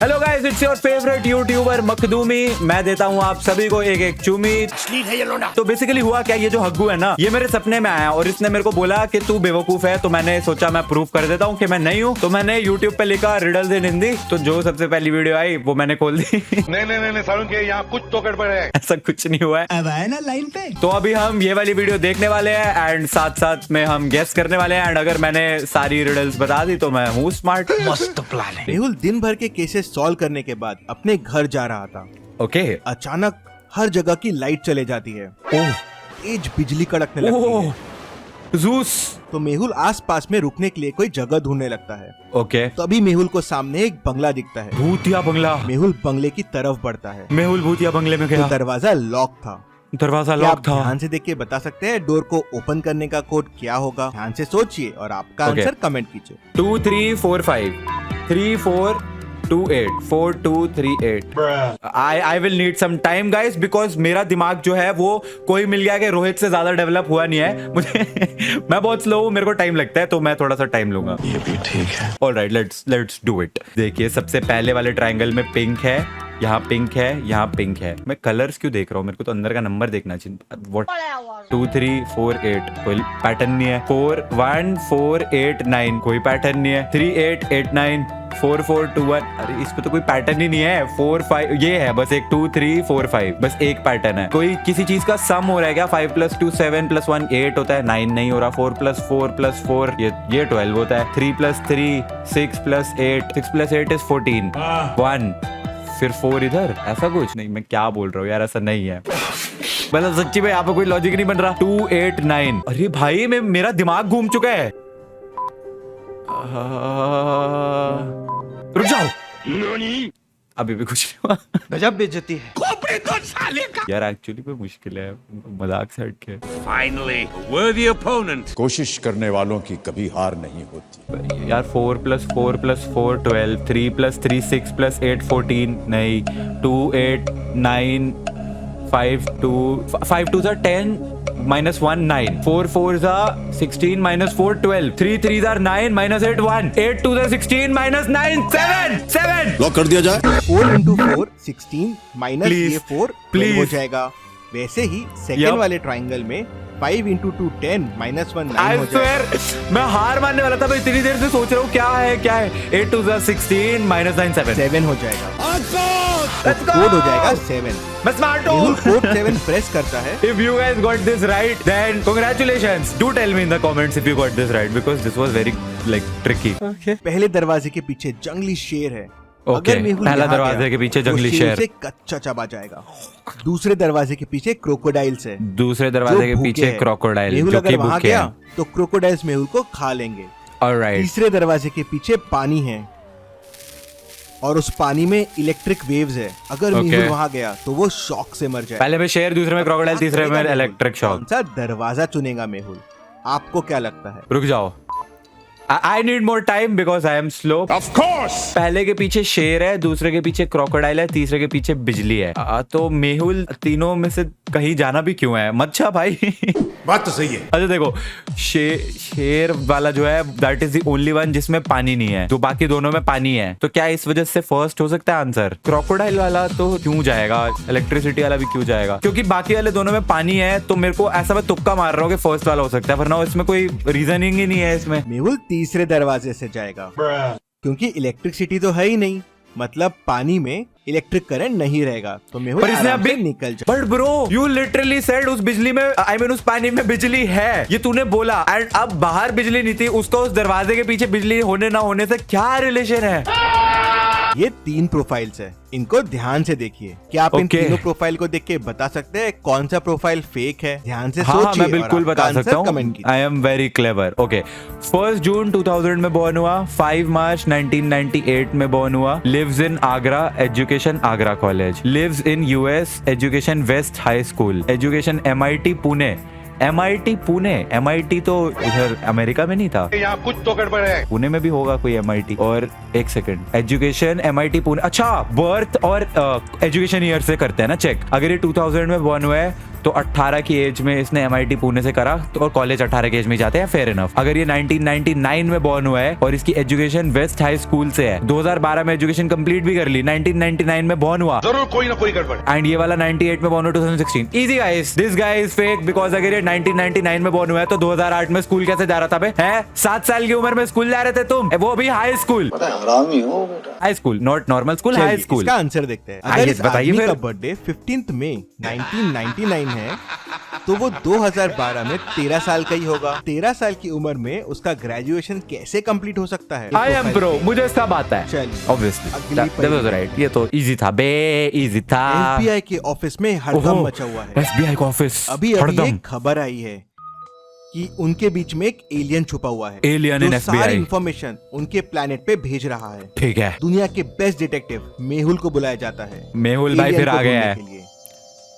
Hello guys, it's your favourite YouTuber Makhdoomi. मैं देता हूँ आप सभी को एक एक चूमी। तो बेसिकली हुआ क्या, ये जो हग्गू है ना, ये मेरे सपने में आया और इसने मेरे को बोला कि तू बेवकूफ है। तो मैंने सोचा मैं प्रूफ कर देता हूँ कि मैं नहीं हूँ। तो मैंने यूट्यूब पे लिखा रिडल्स इन हिंदी। तो जो सबसे पहली वीडियो आई वो मैंने खोल दी। नहीं सारुण के यहाँ कुछ तो गड़बड़ है। ऐसा कुछ नहीं हुआ है। अब आए ना लाइन पे। तो अभी हम ये वाली वीडियो देखने वाले हैं एंड साथ साथ में हम गेस करने वाले हैं। एंड अगर मैंने सारी रिडल्स बता दी तो मैं हूँ स्मार्ट। मस्त प्लान है। मेहुल दिन भर के केसेस सॉल्व करने के बाद अपने घर जा रहा था। ओके। अचानक हर जगह की लाइट चले जाती है। ओह, तेज बिजली कड़कने लगती है। ओह, ज़ूस। तो मेहुल आसपास में रुकने के लिए कोई जगह ढूंढने लगता है। ओके। तभी मेहुल को सामने एक बंगला दिखता है। भूतिया बंगला। मेहुल बंगले की तरफ बढ़ता है। मेहुल भूतिया बंगले में तो गया। दरवाजा लॉक था। दरवाजा क्या लॉक आप था। ध्यान से देख के बता सकते हैं डोर को ओपन करने का कोड क्या होगा? ध्यान से सोचिए और आपका Okay. आंसर कमेंट कीजिए। 2 3 4 5 3 4 2 8 4 2 3 8। I will need some time guys, because मेरा दिमाग जो है वो कोई मिल गया कि रोहित से ज्यादा डेवलप हुआ नहीं है मुझे। मैं बहुत स्लो हूँ, मेरे को टाइम लगता है, तो मैं थोड़ा सा टाइम लूंगा। ये भी ठीक है। Alright, let's do it. देखिए, सबसे पहले वाले ट्रायंगल में पिंक है, यहाँ पिंक है, यहाँ पिंक है। मैं कलर्स क्यों देख रहा हूँ? मेरे को तो अंदर का नंबर देखना चाहिए। व्हाट 2 3 4 8 कोई पैटर्न नहीं है। 4 1 4 8 9 कोई पैटर्न नहीं है। 3 8 8 9 4 4 2 1। अरे इस पे तो कोई पैटर्न ही नहीं है। 4 5 ये है बस एक 2 3 4 5 बस एक पैटर्न है। कोई किसी चीज का सम हो रहा है क्या? 5 + 2 7 + 1 8 होता है। 9 नहीं हो रहा। 4 + 4 + 4 ये 12 होता है। 3 + 3 6 + 8 6 + 8 is 14 1 फिर 4 इधर। ऐसा कुछ नहीं, मैं क्या बोल रहा हूँ यार, ऐसा नहीं है। मतलब सच्ची में यहाँ पे कोई लॉजिक नहीं बन रहा। 2 8 9। अरे भाई मेरा दिमाग घूम चुका है। रुक जाओ। अभी भी कुछ नहीं हुआ। गजब बेइज्जती है। यार एक्चुअली पे मुश्किल है, मजाक से हटके। Finally, a worthy opponent. कोशिश करने वालों की कभी हार नहीं होती। यार 4 + 4 + 4 12 3 + 3 6 + 8 14 नहीं। 2 8 9 5 2 5 2s are 10 -1 9 4 4s are 16 -4 12 3 3s are 9 -8 1 8 2s are 16 -9 7 lock कर दिया जाए। 4 × 4 16 माइनस Please, ये 4 please. हो जाएगा। वैसे ही सेकंड Yup. वाले ट्रायंगल में 5 × 2 10 -1 9 आई हो जाएगा। स्वेयर मैं हार मानने वाला था। मैं इतनी देर से सोच रहा हूँ क्या है 8 2s are 16 -9 7 7 हो जाएगा। Let's go! कोड हो जाएगा 7। मैं स्मार्ट मेहुल हूँ। कोड 7 प्रेस करता है। If you guys got this right, then congratulations. Do tell me in the comments if you got this right because this was very like tricky. Okay. पहले दरवाजे के पीछे जंगली शेर है। Okay, अगर मेहुल पहला यहाँ दरवाजे गया, के पीछे तो जंगली शेर शेर। उसे कच्चा चबा जाएगा। दूसरे दरवाजे के पीछे क्रोकोडाइल्स है। दूसरे जो दरवाजे के भूखे पीछे हैं। क्रोकोडाइल मेहुल जो अगर कि वहाँ भूखे गया हैं। तो क्रोकोडाइल्स मेहुल को खा लेंगे। Alright. तीसरे दरवाजे के पीछे पानी है और उस पानी में इलेक्ट्रिक वेव्स है। अगर Okay. मेहुल वहाँ गया तो वो शॉक से मर जाए। पहले में शेर, दूसरे में क्रोकोडाइल, तीसरे में मेहुल इलेक्ट्रिक शॉक। कौन सा दरवाजा चुनेगा मेहुल? आपको क्या लगता है? रुक जाओ। I need more time because I am slow. Of course. पहले के पीछे शेर है, दूसरे के पीछे क्रोकोडाइल है, तीसरे के पीछे बिजली है। तो मेहुल तीनों में से कहीं जाना भी क्यों है? मच्छा भाई। बात तो सही है। अच्छा देखो, शेर वाला जो है that is the only one जिसमें पानी नहीं है, तो बाकी दोनों में पानी है। तो क्या इस वजह से फर्स्ट हो सकता है आंसर? क्रोकोडाइल वाला तो क्यों जाएगा? इलेक्ट्रिसिटी वाला भी क्यों जाएगा? क्योंकि बाकी वाले दोनों में पानी है, तो मेरे को ऐसा मैं तुक्का मार रहा हूँ कि फर्स्ट वाला हो सकता है, वरना इसमें कोई रीजनिंग ही नहीं है इसमें। मेहुल तीसरे दरवाजे से जाएगा क्योंकि इलेक्ट्रिसिटी तो है ही नहीं, मतलब पानी में इलेक्ट्रिक करंट नहीं रहेगा। तो मेहुल पर इसने आराम अभी से निकल जाए। But bro, you literally said उस बिजली में, आई मीन उस पानी में बिजली है, ये तूने बोला। एंड अब बाहर बिजली नहीं थी, उसका उस दरवाजे के पीछे बिजली होने ना होने से क्या रिलेशन है? ये 3 प्रोफाइल्स है, इनको ध्यान से देखिए। क्या आप इन Okay. तीनों प्रोफाइल को देख के बता सकते हैं कौन सा प्रोफाइल फेक है? ध्यान से हाँ, सोचिए मैं बिल्कुल और आपका बता सकता आंसर कमेंट हूँ। कीजिए। I am very clever. Okay, 1 जून 2000 में बॉर्न हुआ, 5 मार्च 1998 में बॉर्न हुआ, lives in Agra, education Agra college, lives in US, education West High School, education MIT Pune. MIT Pune, MIT तो इधर अमेरिका में नहीं था, यहाँ कुछ तो गड़बड़ है। पुणे में भी होगा कोई MIT। और एक सेकंड, एजुकेशन MIT पुणे। अच्छा, बर्थ और एजुकेशन ईयर से करते हैं ना चेक। अगर ये 2000 में बॉर्न हुआ है तो 18 की एज में इसने MIT पुणे से करा, तो और कॉलेज 18 की एज में जाते हैं, फेयर इनफ। अगर ये 1999 में बॉर्न हुआ है और इसकी एजुकेशन वेस्ट हाई स्कूल से है, 2012 में एजुकेशन कंप्लीट भी कर ली, 1999 में बॉर्न हुआ, जरूर कोई ना कोई गड़बड़। एंड ये वाला 98 में बॉर्न हुआ, 2016। Easy guys, this guy is fake because अगर ये 1999 में बॉर्न हुआ है तो 2008 में स्कूल कैसे जा रहा था बे? है 7 साल की उम्र में स्कूल जा रहे थे तुम, वो भी high school. High school, not normal school, high school. इसका आंसर देखते हैं। आइए, अगर इस बताइए आदमी फिर। का बर्थडे 15 मई 1999 है तो वो 2012 में 13 साल का ही होगा। 13 साल की उम्र में उसका ग्रेजुएशन कैसे कंप्लीट हो सकता है? आई एम प्रो, मुझे सब आता है। चलिए, ऑब्वियसली अगली दैट वाज राइट। ये तो इजी था बे, इजी था। FBI के ऑफिस में हड़कंप मचा हुआ है। SBI का ऑफिस अभी एक खबर आई है कि उनके बीच में एक एलियन छुपा हुआ है, Alien जो in FBI। सारी इंफॉर्मेशन उनके प्लेनेट पे भेज रहा है। ठीक है, दुनिया के बेस्ट डिटेक्टिव मेहुल को बुलाया जाता है। मेहुल भाई एलियन फिर को आ गया ढूंढने है। के लिए।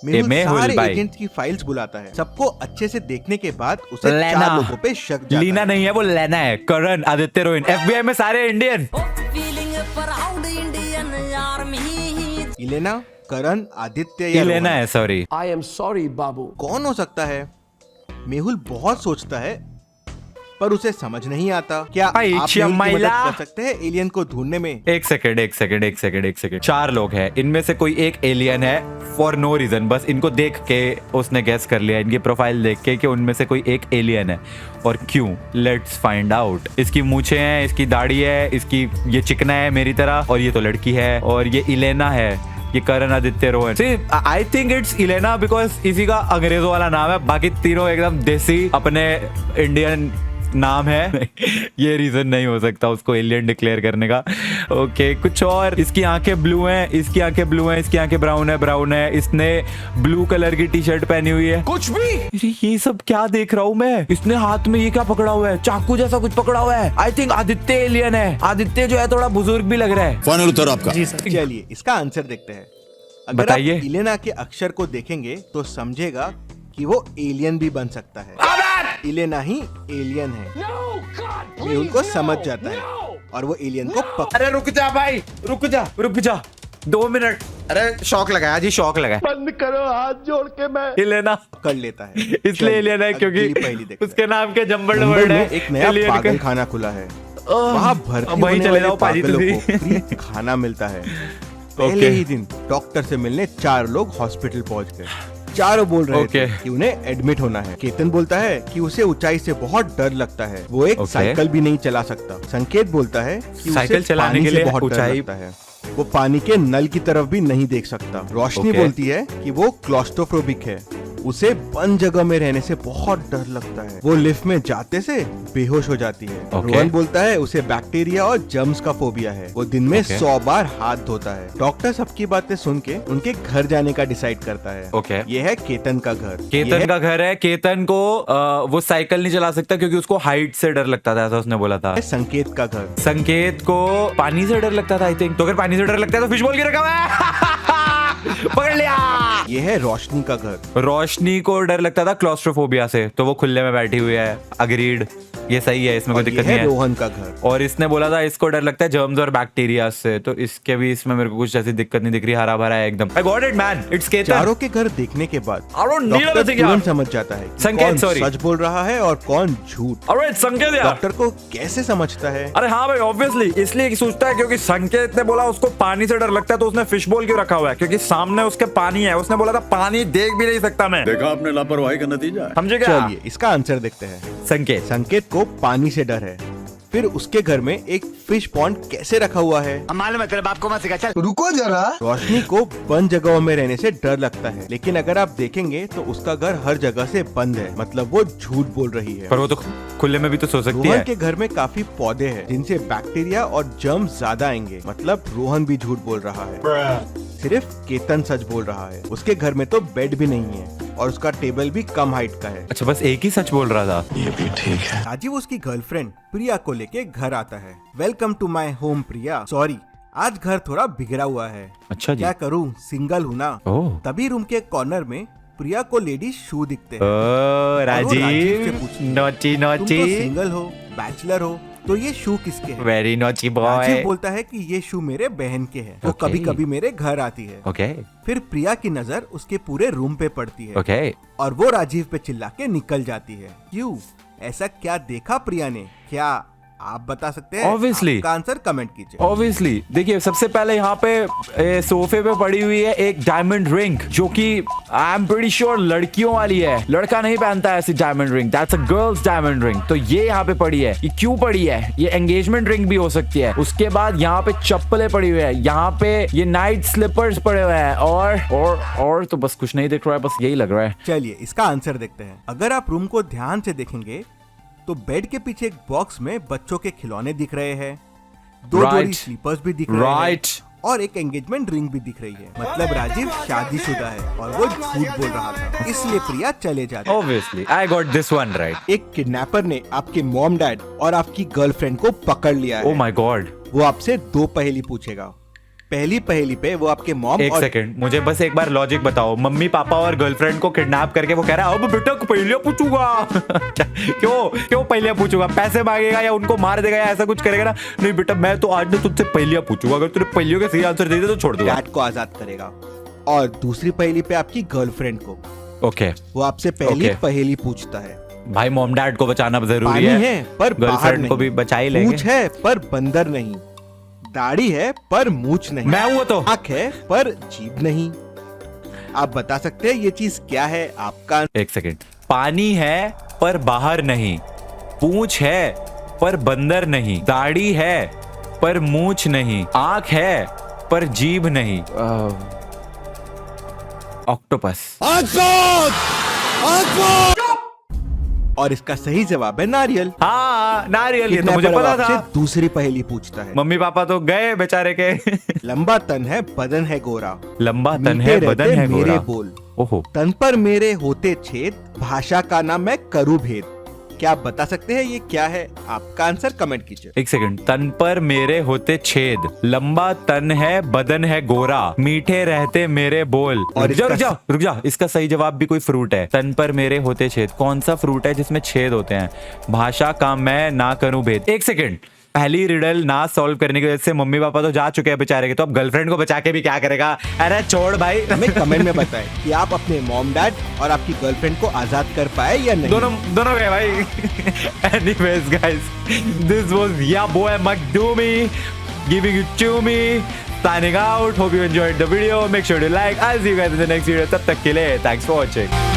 मेहुल मेहुल सारे भाई। एजेंट्स की फाइल्स बुलाता है। सबको अच्छे से देखने के बाद उसे लेना। 4 लोगों पे शक जाता लीना है। नहीं है, वो लेना है। करण, आदित्य रोइन, FBI में सारे इंडियन। इलेना, करण, आदित्य या लेना रोहन। है, sorry. I am sorry, Babu. कौन हो सकता है? मेहुल बहुत सोचता है पर उसे समझ नहीं आता। क्या आप भाई, मेहुल की मदद महिला। कर सकते हैं एलियन को ढूंढने में? एक सेकंड। 4 लोग हैं, इनमें से कोई एक एलियन है फॉर नो रीजन। बस इनको देख के उसने गेस कर लिया, इनकी प्रोफाइल देख के कि उनमें से कोई एक एलियन है। और क्यों? Let's find out. इसकी मूछें हैं, इसकी दाढ़ी है, इसकी ये चिकना है मेरी तरह, और ये तो लड़की है, और ये इलेना है, ये Karan, Aditya, Rohan. I think it's Elena because इसी का अंग्रेजों वाला नाम है, बाकी तीनों एकदम देसी अपने इंडियन नाम है। ये रीजन नहीं हो सकता उसको एलियन डिक्लेयर करने का। ओके, कुछ और। इसकी आंखें ब्लू हैं, इसकी आंखें ब्लू हैं, इसकी आंखें ब्राउन है। इसने ब्लू कलर की टी शर्ट पहनी हुई है। कुछ भी। अरे ये सब क्या देख रहा हूँ मैं? इसने हाथ में ये क्या पकड़ा हुआ है? चाकू जैसा कुछ पकड़ा हुआ है। आई थिंक आदित्य एलियन है। आदित्य जो है थोड़ा बुजुर्ग भी लग रहा है। फाइनल उत्तर आपका। चलिए इसका आंसर देखते हैं। अगर बताइए। आप इलेना के अक्षर को देखेंगे तो समझेगा कि वो एलियन भी बन सकता है। इलेना ही एलियन है। मेहुल को समझ जाता है और वो एलियन को अरे रुक जा भाई, रुक जा 2 मिनट। अरे शौक लगा जी, शौक लगा। बंद करो हाथ जोड़ के मैं। इलेना पकड़ लेता है। इसलिए एलियन है क्योंकि पहली देखते हैं। उसके नाम के जंबल मुंबई वर्ड में है। एक नया alien पागल का। खाना खुला है। वहाँ भर्ती वहीं होने चले वाले जाओ पाजी पागलों तुसी। को फ्री खाना मिलता है। पहले ही दिन डॉक्टर से मिलने 4 लोग हॉस्पिटल पहुंच गए। चारों बोल रहे थे कि उन्हें एडमिट होना है। केतन बोलता है कि उसे ऊंचाई से बहुत डर लगता है, वो एक साइकिल भी नहीं चला सकता। संकेत बोलता है कि साइकिल उसे चलाने पानी के से लिए बहुत डर ऊंचाई- लगता है, वो पानी के नल की तरफ भी नहीं देख सकता। रोशनी बोलती है कि वो क्लॉस्ट्रोफोबिक है, उसे बंद जगह में रहने से बहुत डर लगता है, वो लिफ्ट में जाते से बेहोश हो जाती है। रोहन बोलता है उसे बैक्टीरिया और जर्म्स का फोबिया है, वो दिन में 100 बार हाथ धोता है। डॉक्टर सबकी बातें सुन के उनके घर जाने का डिसाइड करता है। ये है केतन का घर। केतन का घर है। केतन को वो साइकिल नहीं चला सकता क्योंकि उसको हाइट से डर लगता था, ऐसा उसने बोला था। संकेत का घर। संकेत को पानी से डर लगता था आई थिंक। तो अगर पानी से डर लगता है तो फिश बॉल की रखा हुआ है। पकड़ लिया। ये है रोशनी का घर। रोशनी को डर लगता था क्लॉस्ट्रोफोबिया से, तो वो खुले में बैठी हुई है। अग्रीड, ये सही है, इसमें कोई दिक्कत नहीं है। रोहन का घर। और इसने बोला था इसको डर लगता है जर्म्स और बैक्टीरिया से, तो इसके भी इसमें मेरे को कुछ ऐसी दिक्कत नहीं दिख रही। हरा भरा है एकदम। I got it man, it's Ketan. चारों के घर देखने के बाद I don't need doctor anything यार। तुरंत समझ जाता है कि संकेत, कौन sorry। सच बोल रहा है और कौन झूठ। अरे संकेत यार। डॉक्टर को कैसे समझता है? अरे हाँ भाई, ऑब्वियसली इसलिए सोचता है क्योंकि संकेत ने बोला उसको पानी से डर लगता है, तो उसने फिश बोल क्यों रखा हुआ है? क्योंकि सामने उसके पानी है। उसने बोला था पानी देख भी नहीं सकता मैं। देखा आपने लापरवाही का नतीजा। समझे क्या? चलिए इसका आंसर देखते हैं। संकेत संकेत को पानी से डर है। फिर उसके घर में एक फिश पॉन्ड कैसे रखा हुआ है? मालूम है तेरे बाप को मत सिखा, चल। रुको जरा। रोशनी को बंद जगहों में रहने से डर लगता है, लेकिन अगर आप देखेंगे तो उसका घर हर जगह से बंद है, मतलब वो झूठ बोल रही है। पर वो तो खुले में भी तो सो सकती रोहन है। के घर में काफी पौधे हैं जिनसे बैक्टीरिया और जर्म्स ज्यादा आएंगे, मतलब रोहन भी झूठ बोल रहा है। सिर्फ केतन सच बोल रहा है। उसके घर में तो बेड भी नहीं है और उसका टेबल भी कम हाइट का है। अच्छा, बस एक ही सच बोल रहा था। ये भी ठीक है। राजीव उसकी गर्लफ्रेंड प्रिया को लेके घर आता है। Welcome to my home Priya. Sorry, आज घर थोड़ा बिगड़ा हुआ है। अच्छा जी। क्या करूं, सिंगल हूं ना। ओह। तभी रूम के कॉर्नर में प्रिया को लेडीज शू दिखते हैं। ओ राजीव से राजीव, पूछती है, नोची तुम तो नोची। सिंगल हो, बैचलर हो, तो ये शू किसके हैं? Very naughty Rajeev boy. बोलता है कि ये शू मेरे बहन के हैं, जो Okay. कभी कभी मेरे घर आती है। ओके फिर प्रिया की नजर उसके पूरे रूम पे पड़ती है ओके और वो राजीव पे चिल्ला के निकल जाती है। क्यों? ऐसा क्या देखा प्रिया ने? क्या आप बता सकते हैं? Obviously. आपका आंसर कमेंट कीजिए। ऑब्वियसली देखिए, सबसे पहले यहाँ पे सोफे पे पड़ी हुई है एक डायमंड रिंग, जो कि आई एम प्रीटी श्योर लड़कियों वाली है। लड़का नहीं पहनता है ऐसी diamond ring, that's a girls diamond ring. तो ये यहाँ पे पड़ी है। ये क्यों पड़ी है? ये एंगेजमेंट रिंग भी हो सकती है। उसके बाद यहाँ पे चप्पलें पड़ी हुई है, यहाँ पे ये नाइट स्लीपर्स पड़े हुए हैं, और तो बस कुछ नहीं दिख रहा है, बस यही लग रहा है। चलिए इसका आंसर देखते हैं। अगर आप रूम को ध्यान से देखेंगे तो बेड के पीछे एक बॉक्स में बच्चों के खिलौने दिख रहे हैं, दो Right. जोड़ी स्लीपर्स भी दिख रहे Right. हैं और एक एंगेजमेंट रिंग भी दिख रही है। मतलब राजीव शादीशुदा है और वो झूठ बोल रहा था, इसलिए प्रिया चले जाती है। Obviously I got this one right. एक किडनैपर ने आपके मॉम डैड और आपकी गर्लफ्रेंड को पकड़ लिया ओ है। My God. वो आपसे दो पहेली पूछेगा। पहली पहेली पे वो आपके मॉम एक और सेकंड, मुझे बस एक बार लॉजिक बताओ। मम्मी पापा और गर्लफ्रेंड को किडनैप करके वो कह रहा है अब बेटा पहेलियां पूछूंगा। क्यों पहेलियां पूछूंगा? पैसे मांगेगा या उनको मार देगा या ऐसा कुछ करेगा ना? नहीं बेटा, मैं तो आज ना तुझसे पहेलियां पूछूंगा, अगर तूने पहेलियों के सही आंसर दे दिए तो छोड़ दूंगा। डैड को आजाद करेगा। और दूसरी पहेली पे आपकी गर्लफ्रेंड को, ओके वो आपसे पहली Okay. पहेली पूछता है। भाई, मॉम डैड को बचाना जरूरी पानी है, है पर बाहर गर्लफ्रेंड नहीं, को भी बचा ही लेंगे। पूंछ है पर बंदर नहीं, दाढ़ी है पर मूछ नहीं, मैं हूं तो। आंख है पर जीभ नहीं। आप बता सकते हैं ये चीज क्या है? आपका एक सेकंड, पानी है पर बाहर नहीं, पूंछ है पर बंदर नहीं, दाढ़ी है पर मूछ नहीं, आंख है पर जीभ नहीं। ऑक्टोपस। और इसका सही जवाब है नारियल। हाँ, नारियल, ये तो मुझे किडनैपर पता आपसे था। दूसरी पहेली पूछता है। मम्मी पापा तो गए बेचारे के। लंबा तन है बदन है गोरा, लंबा तन मीठे है रहते बदन है मेरे गोरा। बोल, ओहो, तन पर मेरे होते छेद, भाषा का नाम मैं करूँ भेद। क्या आप बता सकते हैं ये क्या है? आपका आंसर कमेंट कीजिए। एक सेकंड। तन पर मेरे होते छेद, लंबा तन है बदन है गोरा, मीठे रहते मेरे बोल। और रुक जा, इसका सही जवाब भी कोई फ्रूट है। तन पर मेरे होते छेद, कौन सा फ्रूट है जिसमें छेद होते हैं? भाषा का मैं ना करूं भेद। एक सेकंड, पहली रिडल ना सॉल्व करने की वजह से मम्मी पापा तो जा चुके हैं बेचारे के, तो अब गर्लफ्रेंड को बचा के भी क्या करेगा? अरे छोड़ भाई। हमें कमेंट में बताएं कि आप अपने मॉम डैड और आपकी गर्लफ्रेंड को आजाद कर पाए या नहीं। दोनों गए भाई। Anyways guys, this was your boy Makdumi giving it to me, signing out. Hope you enjoyed the video. Make sure to like. I'll see you guys in the next video. तब तक के लिए thanks for watching.